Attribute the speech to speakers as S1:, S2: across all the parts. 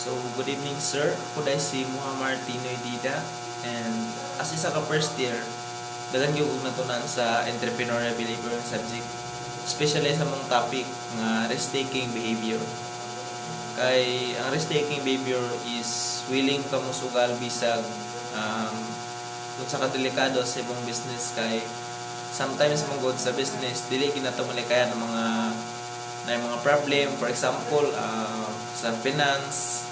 S1: So, good evening sir. Ako dahil si Muhammad Tinoy Dida and as isa ka first year, dagan yung natunan sa entrepreneurial behavior subject, especially sa mong topic nga risk-taking behavior. Kay ang risk-taking behavior is willing ka musugal bisag kung sa kadelikado sa ibang business kay sometimes mong good sa business dili kinatumali kaya ng mga problem, for example sa finance.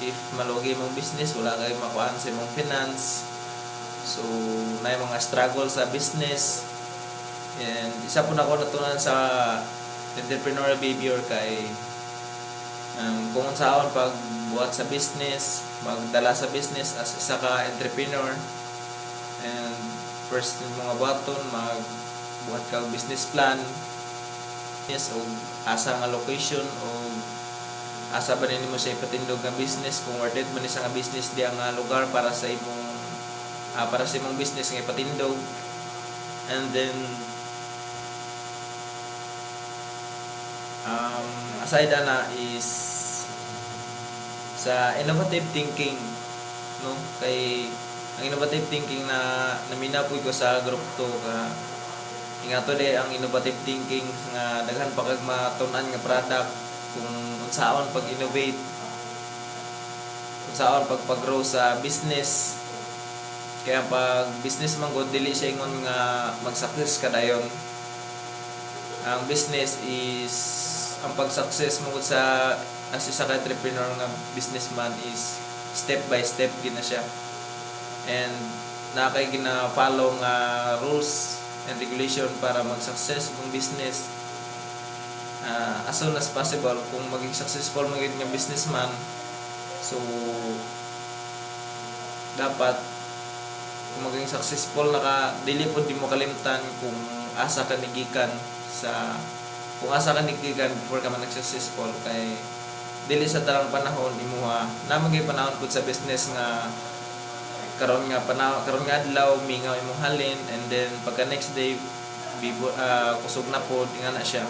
S1: If malugi mong business, wala kay makuhaan sa imong finance. So, na mga struggle sa business. And isa po na ako natunan sa entrepreneurial behavior kay kung saan pagbuhat sa business, magdala sa business as isa ka entrepreneur. And first yung mga buhaton, magbuhat ka business plan, yes, o asa nga location o asa ba nimo sa ipatindog nga business, kung worth it ba ni sa nga business di ang lugar para sa imong business nga ipatindog. And then aside na is sa innovative thinking, no, kay ang innovative thinking na naminapoy ko sa group to ka ingato de ang innovative thinking nga daghan pa kag matun-an nga product kung unsaon pag-innovate, unsaon pag-grow sa business. Kaya pag business man gud dili siya ingon nga mag-success kadayon. Ang business is ang pag-success mo sa as isa ka entrepreneur nga businessman is step by step gina siya. And na kay gina-follow nga rules and regulation para mag-success kung business. As soon as possible kung maging successful maging nga businessman, so dapat kung maging successful dili po di mo kalimtan kung asa ka nigikan before ka man successful. Kay dili sa tarang panahon imuha na magay panahon pud sa business nga karon nga adlaw mingaw imong halin, and then pagka next day kusog na pod nga na siya.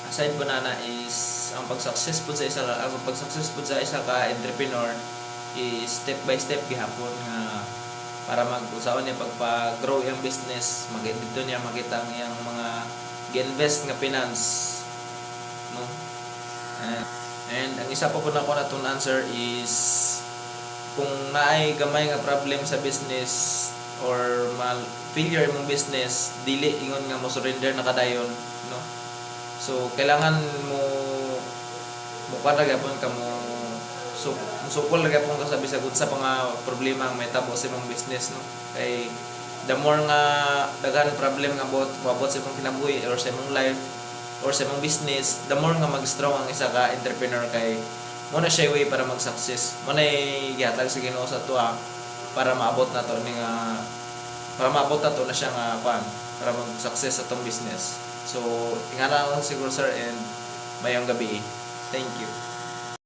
S1: Aside po na is ang pag-successful sa isa ka entrepreneur is step by step gihapon nga para mag-usaon niya pagpa-grow yung business, dito niya makita ang iyang mga gi-invest nga finance, no. And ang isa pa po na ako natunan sir is kung naay gamay nga problem sa business or failure imong business, dili ingon nga mo surrender na kadayon, no. So kailangan mo kadagapon ka mo musukol gyapon ka sa bisag unsa pa nga problema ang may tabo sa imong business, no. Kay the more nga daghan problem nga moabot sa imong kinabuhi or sa imong life or sa imong business, the more nga mag-strong ang isa ka entrepreneur. Kay mo na siya way para mag-success, mo na gihatag sa Ginoo sa tuwa para maabot na to na siya nga para mag-success sa tong business. So, ingana lang siguro sir, and mayong gabi. Thank you.